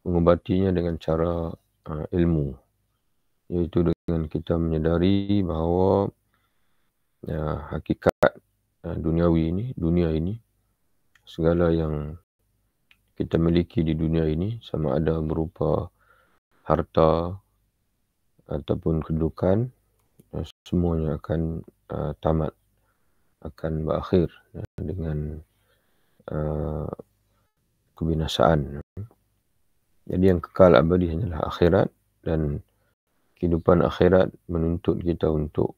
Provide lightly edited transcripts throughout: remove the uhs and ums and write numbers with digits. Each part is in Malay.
mengubatinya dengan cara ilmu, iaitu dengan kita menyedari bahawa hakikat dunia ini, segala yang kita miliki di dunia ini, sama ada berupa harta ataupun kedudukan, semuanya akan tamat, akan berakhir dengan kebinasaan. Jadi yang kekal abadi hanyalah akhirat, dan kehidupan akhirat menuntut kita untuk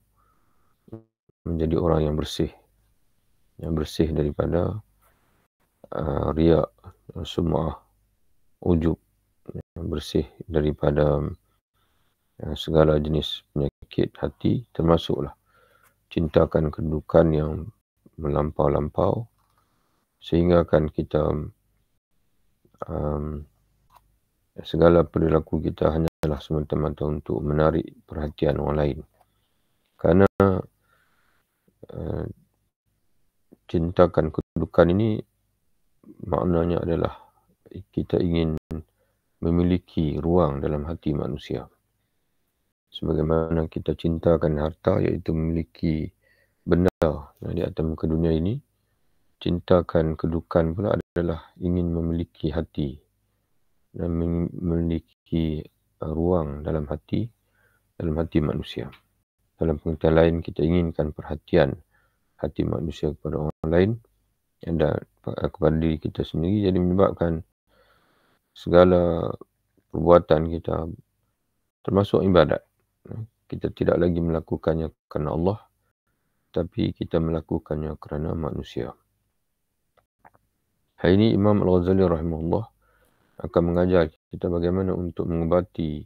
menjadi orang yang bersih daripada riak, sum'ah, ujub, bersih daripada segala jenis penyakit hati, termasuklah cintakan kedudukan yang melampau-lampau, sehingga kan kita segala perilaku kita hanyalah semata-mata untuk menarik perhatian orang lain. Kerana cintakan kedudukan ini maknanya adalah kita ingin memiliki ruang dalam hati manusia. Sebagaimana kita cintakan harta, iaitu memiliki benda di atas muka dunia ini, cintakan kedudukan pula adalah ingin memiliki hati dan memiliki ruang dalam hati manusia. Dalam pengertian lain, kita inginkan perhatian hati manusia kepada orang lain dan kepada diri kita sendiri, jadi menyebabkan segala perbuatan kita, termasuk ibadat, kita tidak lagi melakukannya kerana Allah, tapi kita melakukannya kerana manusia. Hari ini Imam Al-Ghazali rahimahullah akan mengajar kita bagaimana untuk mengubati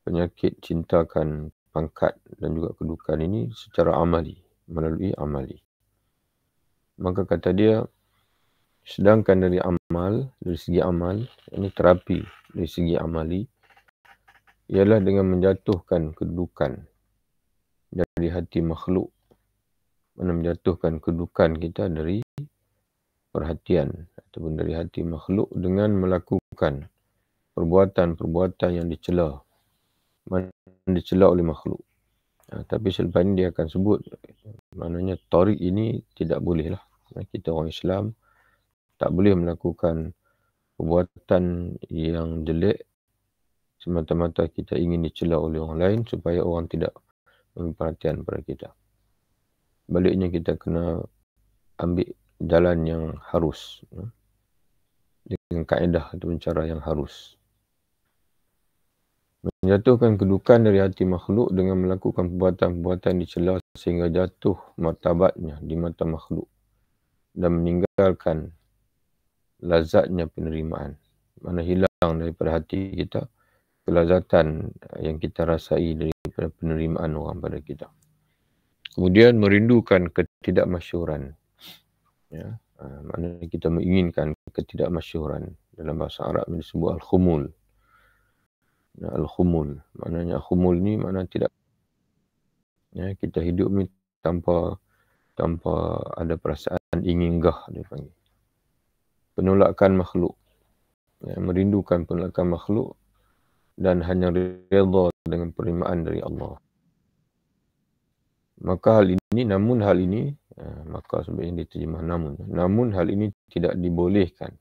penyakit cintakan pangkat dan juga kedudukan ini secara amali, melalui amali. Maka kata dia, sedangkan dari segi amal, ini terapi dari segi amali, ialah dengan menjatuhkan kedudukan dari hati makhluk, menjatuhkan kedudukan kita dari perhatian ataupun dari hati makhluk dengan melakukan perbuatan-perbuatan yang dicela oleh makhluk. Tapi selepas ini dia akan sebut, maknanya tarik ini tidak boleh lah. Kita orang Islam tak boleh melakukan perbuatan yang jelek semata-mata kita ingin dicela oleh orang lain supaya orang tidak memberi perhatian pada kita. Baliknya kita kena ambil jalan yang harus, dengan kaedah atau cara yang harus. Menjatuhkan kedudukan dari hati makhluk dengan melakukan perbuatan-perbuatan dicela sehingga jatuh martabatnya di mata makhluk dan meninggalkan lazatnya penerimaan. Mana hilang daripada hati kita kelazatan yang kita rasai daripada penerimaan orang pada kita. Kemudian merindukan ketidakmasyhuran. Maknanya kita menginginkan ketidakmasyhuran. Dalam bahasa Arab disebut al-khumul. Al-khumul. Maknanya khumul ni makna tidak. Kita hidup ni tanpa ada perasaan ingin gah, dia panggil. Penolakan makhluk. Merindukan penolakan makhluk dan hanya redha dengan penerimaan dari Allah. Maka hal ini, maka sebenarnya diterjemah namun hal ini tidak dibolehkan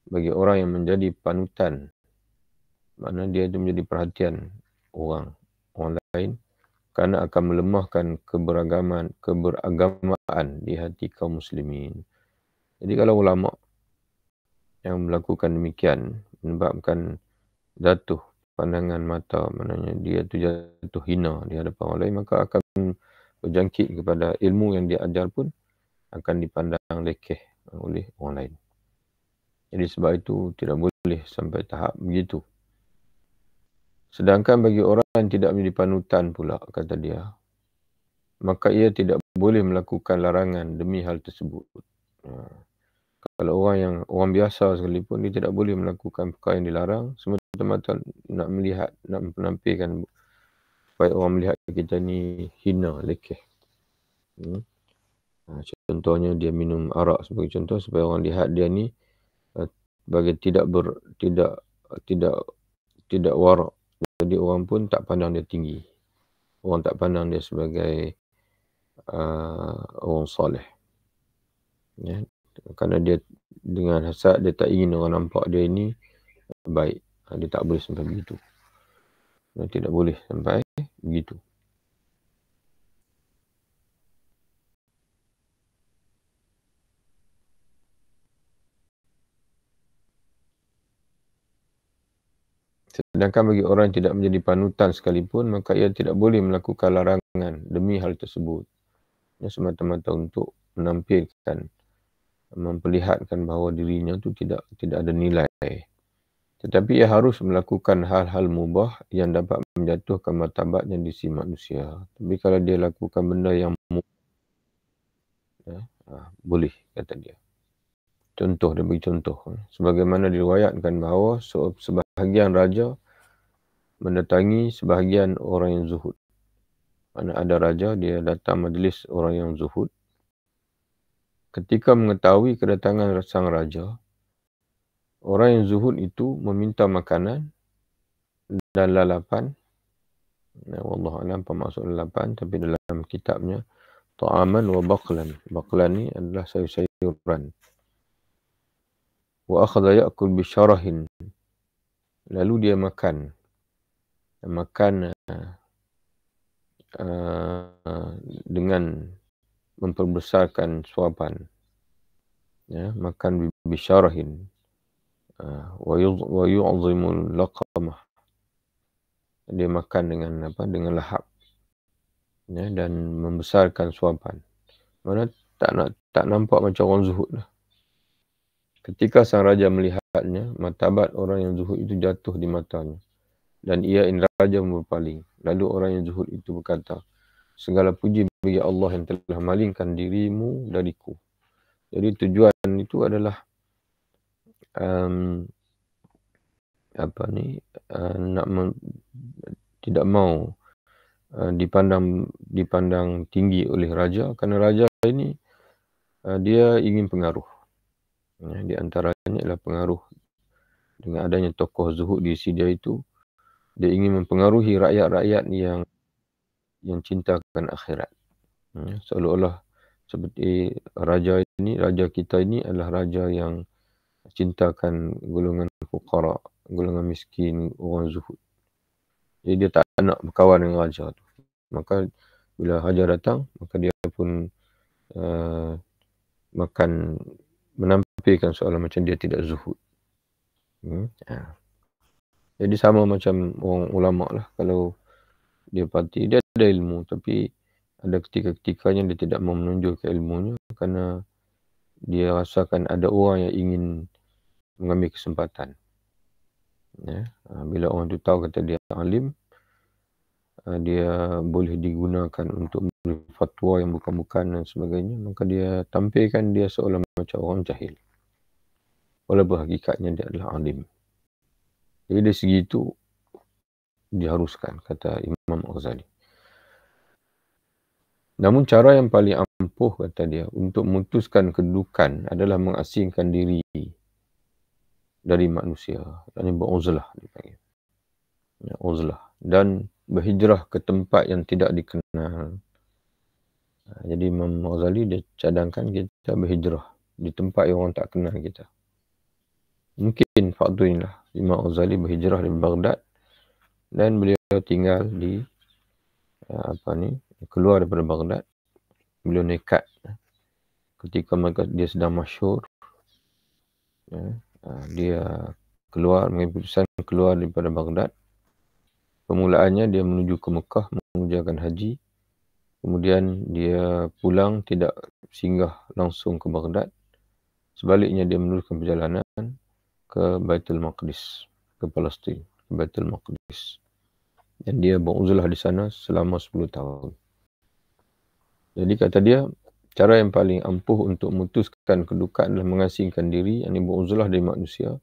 bagi orang yang menjadi panutan. Maknanya dia itu menjadi perhatian orang lain, kerana akan melemahkan keberagamaan di hati kaum muslimin. Jadi kalau ulama yang melakukan demikian menyebabkan jatuh pandangan mata, maknanya dia tu jatuh hina di hadapan orang lain, maka akan berjangkit kepada ilmu yang dia ajar pun akan dipandang lekeh oleh orang lain. Jadi sebab itu tidak boleh sampai tahap begitu. Sedangkan bagi orang yang tidak menjadi panutan pula, kata dia, maka ia tidak boleh melakukan larangan demi hal tersebut. Kalau orang biasa sekalipun, dia tidak boleh melakukan perkara yang dilarang semata-mata nak menampilkan supaya orang melihat kita ni hina, lekeh. Contohnya dia minum arak sebagai contoh, supaya orang lihat dia ni sebagai tidak tidak warak. Jadi orang pun tak pandang dia tinggi. Orang tak pandang dia sebagai orang soleh. Ya. Kerana dia dengan hasad, dia tak ingin orang nampak dia ini baik. Dia tak boleh sampai begitu. Dia tidak boleh sampai begitu. Sedangkan bagi orang yang tidak menjadi panutan sekalipun, maka ia tidak boleh melakukan larangan demi hal tersebut. Ia semata-mata untuk menampilkan, memperlihatkan bahawa dirinya itu tidak ada nilai. Tetapi ia harus melakukan hal-hal mubah yang dapat menjatuhkan martabatnya di sisi manusia. Tapi kalau dia lakukan benda yang mubah, boleh, kata dia. Contoh, dia bagi contoh. Sebagaimana diriwayatkan bahawa sebahagian raja mendatangi sebahagian orang yang zuhud. Mana ada raja, dia datang majlis orang yang zuhud. Ketika mengetahui kedatangan sang raja, orang yang zuhud itu meminta makanan dan lalapan. Wallahualam apa maksud lalapan, tapi dalam kitabnya ta'aman wa baqlan. Baqlan ni adalah sayur-sayuran. Wa akhadha ya'kul bisyarahin. Lalu dia makan dengan memperbesarkan suapan. Ya, makan bisyarahin. Wa yu'zimul laqamah. Dia makan dengan lahap. Ya, dan membesarkan suapan. Mana tak nampak macam orang zuhud lah. Ketika sang raja melihatnya, martabat orang yang zuhud itu jatuh di matanya. Dan ia raja berpaling. Lalu orang yang zuhud itu berkata, segala puji bagi Allah yang telah malingkan dirimu dariku. Jadi tujuan itu adalah tidak mau dipandang tinggi oleh raja, kerana raja ini dia ingin pengaruh. Di antaranya adalah pengaruh dengan adanya tokoh zuhud di sisi dia itu, dia ingin mempengaruhi rakyat-rakyat yang cintakan akhirat. Seolah-olah seperti raja kita ini adalah raja yang cintakan golongan fuqara, golongan miskin, orang zuhud. Jadi dia tak nak berkawan dengan raja tu. Maka bila raja datang, maka dia pun menampilkan seolah macam dia tidak zuhud. Jadi sama macam orang ulama lah. Kalau dia ada ilmu, tapi ada ketika-ketikanya dia tidak mau menunjukkan ilmunya kerana dia rasakan ada orang yang ingin mengambil kesempatan. Bila orang tu tahu kata dia alim, dia boleh digunakan untuk fatwa yang bukan-bukan dan sebagainya, maka dia tampilkan dia seolah macam orang jahil. Walaupun hakikatnya dia adalah alim. Jadi dari segi itu diharuskan, kata Imam Ghazali. Namun cara yang paling ampuh, kata dia, untuk memutuskan kedudukan adalah mengasingkan diri dari manusia. Ini beruzlah dipanggil. Uzlah. Dan berhijrah ke tempat yang tidak dikenal. Jadi Imam Ghazali dia cadangkan kita berhijrah di tempat yang orang tak kenal kita. Mungkin faktor inilah Imam Ghazali berhijrah dari Baghdad dan beliau tinggal di keluar daripada Baghdad. Beliau nekat ketika dia sedang masyhur, dia mengambil keputusan keluar daripada Baghdad. Permulaannya dia menuju ke Mekah mengerjakan haji. Kemudian dia pulang, tidak singgah langsung ke Baghdad. Sebaliknya dia meneruskan perjalanan ke Baitul Maqdis, ke Palestin, ke Baitul Maqdis. Dan dia beruzlah di sana selama 10 tahun. Jadi kata dia, cara yang paling ampuh untuk memutuskan kedudukan adalah mengasingkan diri, yang beruzlah dari manusia,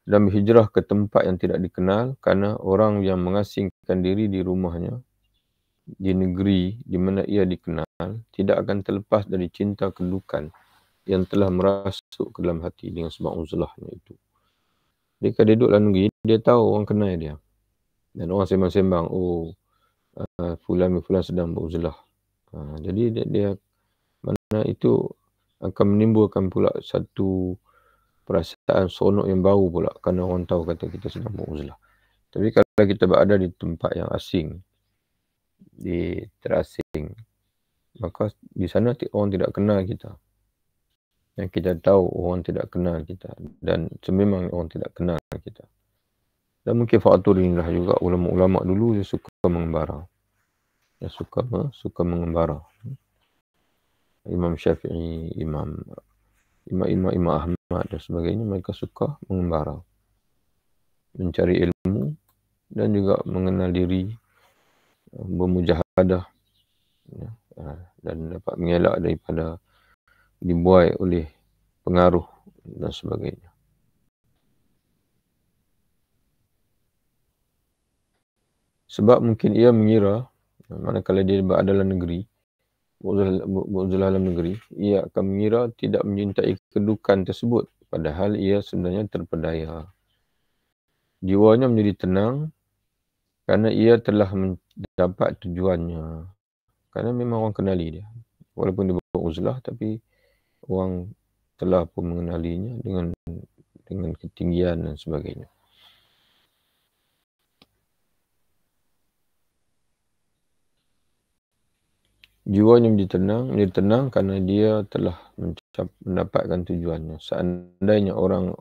dan berhijrah ke tempat yang tidak dikenal, kerana orang yang mengasingkan diri di rumahnya, di negeri di mana ia dikenal, tidak akan terlepas dari cinta kedudukan yang telah merasuk ke dalam hati dengan sebab uzlahnya itu. Dia kalau dia duduk dalam negeri, dia tahu orang kenal dia. Dan orang sembang-sembang, fulan sedang beruzlah. Jadi dia mana itu akan menimbulkan pula satu perasaan seronok yang baru pula kerana orang tahu kata kita sedang beruzlah. Tapi kalau kita berada di tempat yang asing, terasing, maka di sana orang tidak kenal kita. Yang kita tahu orang tidak kenal kita dan sememang orang tidak kenal kita. Dan mungkin faktor inilah juga ulama-ulama dulu dia suka mengembara. Dia suka mengembara. Imam Syafi'i, Imam Ahmad dan sebagainya, mereka suka mengembara. Mencari ilmu dan juga mengenal diri, bermujahadah, dan dapat mengelak daripada dibuai oleh pengaruh dan sebagainya. Sebab mungkin ia mengira, manakala dia berada dalam negeri, beruzlah dalam negeri, ia akan mengira tidak menyintai kedudukan tersebut, padahal ia sebenarnya terpedaya. Jiwanya menjadi tenang kerana ia telah mendapat tujuannya. Kerana memang orang kenali dia. Walaupun dia beruzlah, tapi orang telah pun mengenalinya dengan ketinggian dan sebagainya. Jiwanya menjadi tenang kerana dia telah mendapatkan tujuannya. Seandainya orang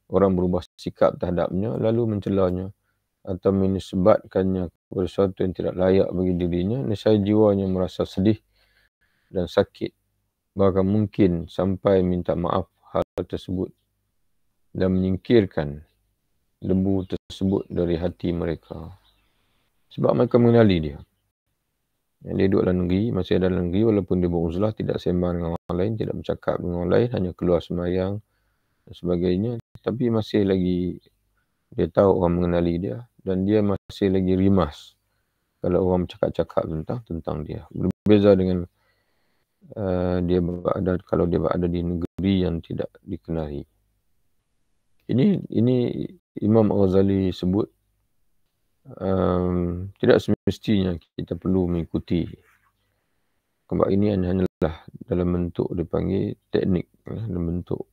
berubah sikap terhadapnya lalu mencelanya atau menisbatkannya kepada sesuatu yang tidak layak bagi dirinya, nescaya jiwanya merasa sedih dan sakit, bahkan mungkin sampai minta maaf hal tersebut dan menyingkirkan debu tersebut dari hati mereka. Sebab mereka mengenali dia. Yang dia duduk dalam negeri, masih ada dalam negeri, walaupun dia beruzlah, tidak sembang dengan orang lain, tidak bercakap dengan orang lain, hanya keluar sembahyang dan sebagainya. Tapi masih lagi dia tahu orang mengenali dia dan dia masih lagi rimas kalau orang bercakap-cakap tentang dia. Berbeza dengan kalau dia berada di negeri yang tidak dikenali. Ini Imam Al-Ghazali sebut tidak semestinya kita perlu mengikuti. Sebab ini hanyalah dalam bentuk dipanggil teknik, dalam bentuk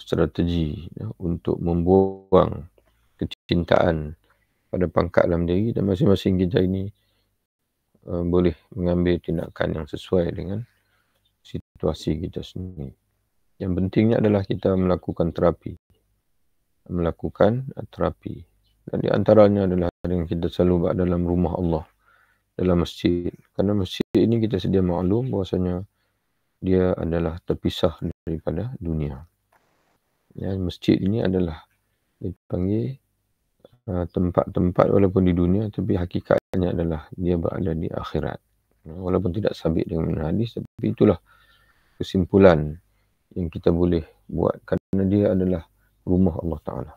strategi untuk membuang kecintaan pada pangkat dalam diri, dan masing-masing kita ini boleh mengambil tindakan yang sesuai dengan situasi kita sendiri. Yang pentingnya adalah kita melakukan terapi. Dan di antaranya adalah dengan kita selalu berada dalam rumah Allah, dalam masjid. Kerana masjid ini kita sedia maklum bahwasanya dia adalah terpisah daripada dunia. Ya, masjid ini adalah dipanggil tempat-tempat walaupun di dunia, tapi hakikatnya adalah dia berada di akhirat. Walaupun tidak sabit dengan hadis, tapi itulah kesimpulan yang kita boleh buat kerana dia adalah rumah Allah Ta'ala.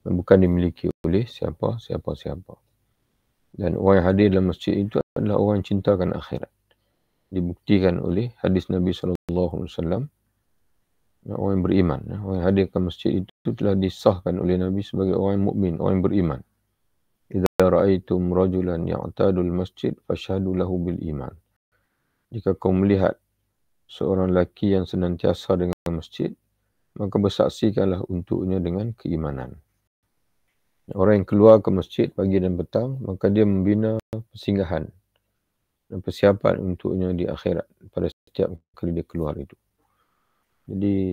Bukan dimiliki oleh siapa. Dan orang yang hadir dalam masjid itu adalah orang yang cintakan akhirat. Dibuktikan oleh hadis Nabi SAW. Orang yang beriman. Orang yang hadir ke masjid itu telah disahkan oleh Nabi sebagai orang yang mukmin, orang yang beriman. Idza ra'aitum rajulan ya'tadul masjid fashhadu lahu bil iman. Jika kau melihat seorang lelaki yang senantiasa dengan masjid, maka bersaksikanlah untuknya dengan keimanan. Orang yang keluar ke masjid pagi dan petang, maka dia membina persinggahan dan persiapan untuknya di akhirat pada setiap kali dia keluar itu. Jadi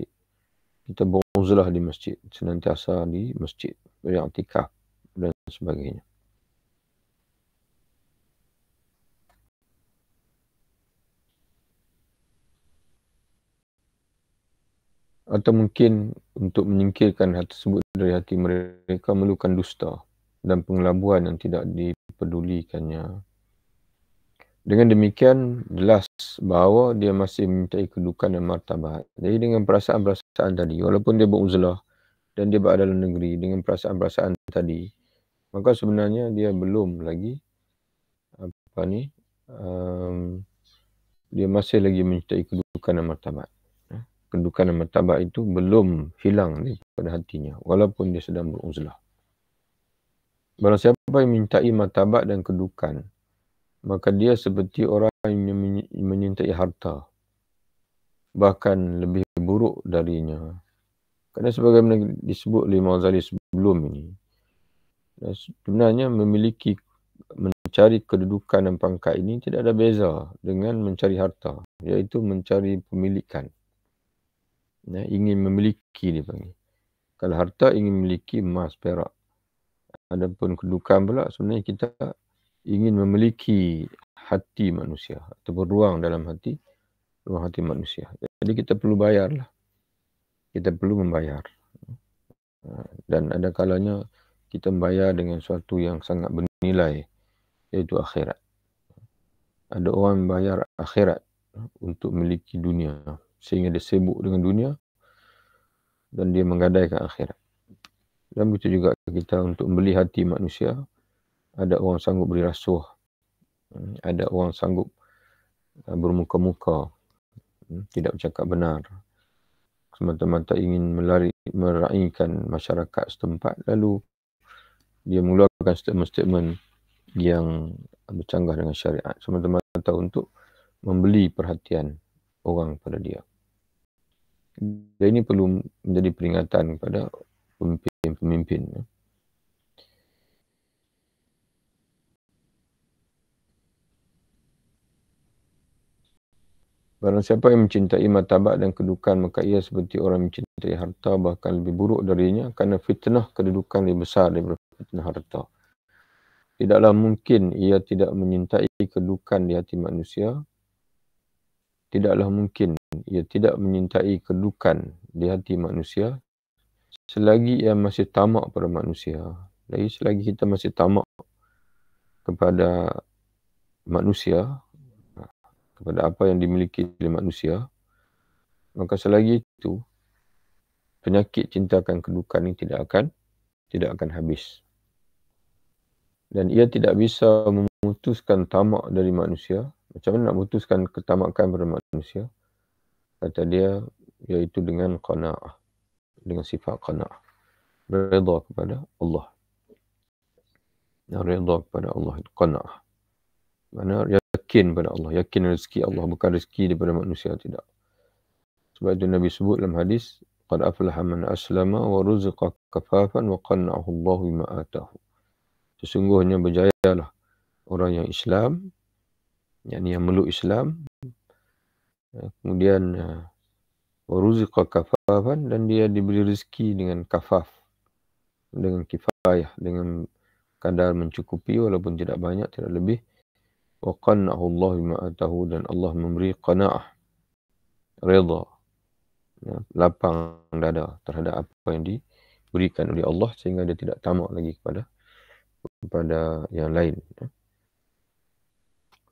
kita beruzlah di masjid, senantiasa di masjid, beriktikaf dan sebagainya. Atau mungkin untuk menyingkirkan hal tersebut dari hati mereka memerlukan dusta dan pengelabuan yang tidak dipedulikannya. Dengan demikian, jelas bahawa dia masih memintai kedudukan dan martabat. Jadi dengan perasaan-perasaan tadi, walaupun dia beruzlah dan dia berada dalam negeri dengan perasaan-perasaan tadi, maka sebenarnya dia belum lagi dia masih lagi memintai kedudukan dan martabat. kedudukan dan martabat itu belum hilang daripada hatinya, walaupun dia sedang beruzlah. Barang siapa yang mintai martabat dan kedudukan, maka dia seperti orang yang menyintai harta, bahkan lebih buruk darinya. Kerana sebagaimana disebut oleh Imam Ghazali sebelum ini, sebenarnya mencari kedudukan dan pangkat ini tidak ada beza dengan mencari harta, iaitu mencari pemilikan. Ingin memiliki, dia panggil. Kalau harta ingin memiliki emas, perak. Adapun kedudukan pula sebenarnya kita ingin memiliki hati manusia atau ruang dalam hati, ruang hati manusia. Jadi kita perlu bayarlah. Kita perlu membayar. Dan ada kalanya kita membayar dengan sesuatu yang sangat bernilai, iaitu akhirat. Ada orang membayar akhirat untuk memiliki dunia, sehingga dia sibuk dengan dunia dan dia menggadaikan akhirat. Dan begitu juga kita untuk membeli hati manusia, ada orang sanggup beri rasuah, ada orang sanggup bermuka-muka, tidak bercakap benar, semata-mata ingin meraihkan masyarakat setempat, lalu dia mengeluarkan statement-statement yang bercanggah dengan syariat, semata-mata untuk membeli perhatian orang pada dia. Dan ini perlu menjadi peringatan kepada pemimpin-pemimpin. Barang siapa yang mencintai martabat dan kedudukan, maka ia seperti orang mencintai harta, bahkan lebih buruk darinya, kerana fitnah kedudukan lebih besar daripada fitnah harta. Tidaklah mungkin ia tidak menyintai kedudukan di hati manusia. Tidaklah mungkin ia tidak menyintai kedudukan di hati manusia selagi ia masih tamak pada manusia. Lagi selagi kita masih tamak kepada manusia, kepada apa yang dimiliki oleh manusia, maka selagi itu penyakit cintakan kedudukan ini tidak akan habis. Dan ia tidak bisa memutuskan tamak dari manusia. Macam mana nak memutuskan ketamakan pada manusia? Kata dia, iaitu dengan qanaah, dengan sifat qanaah, redha kepada Allah. Redha kepada Allah, qanaah. Mana yakin pada Allah, yakin rezeki Allah, bukan rezeki daripada manusia, tidak. Sebab itu Nabi sebut dalam hadis, qad aflaha man aslama wa ruziqa kafafan wa qanna'ahu Allah bima atahu. Sesungguhnya berjayalah orang yang Islam, yang meluk Islam, kemudian wa ruziqa kafafan, dan dia diberi rezeki dengan kafaf, dengan kifayah, dengan kadar mencukupi walaupun tidak banyak, tidak lebih. Wa qanna'ahu Allah bima atahu, dan Allah memberi qanaah, redha, lapang dada terhadap apa yang diberikan oleh Allah, sehingga dia tidak tamak lagi kepada yang lain.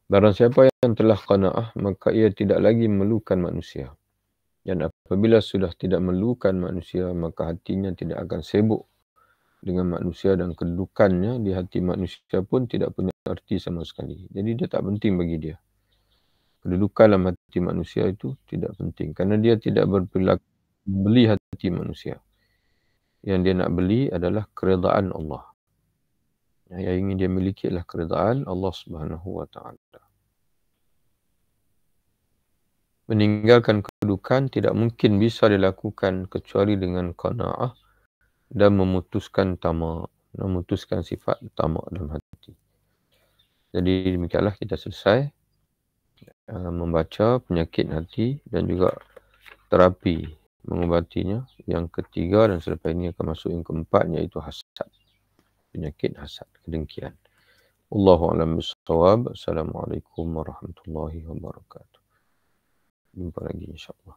Barang siapa yang telah qanaah, maka ia tidak lagi memerlukan manusia. Dan apabila sudah tidak memerlukan manusia, maka hatinya tidak akan sibuk dengan manusia, dan kedudukannya di hati manusia pun tidak punya arti sama sekali. Jadi dia tak penting bagi dia. Kedudukan dalam hati manusia itu tidak penting, kerana dia tidak berperilaku beli hati manusia. Yang dia nak beli adalah keredaan Allah. Yang ingin dia miliki adalah keredaan Allah Subhanahu wa Ta'ala. Meninggalkan kedudukan tidak mungkin bisa dilakukan kecuali dengan qanaah dan memutuskan tamak, memutuskan sifat tamak dalam hati. Jadi demikianlah kita selesai membaca penyakit hati dan juga terapi mengubatinya. Yang ketiga, dan selepas ini akan masuk yang keempat, iaitu hasad. Penyakit hasad, kedengkian. Wallahu a'lam bishawab. Assalamualaikum warahmatullahi wabarakatuh. Jumpa lagi insyaAllah.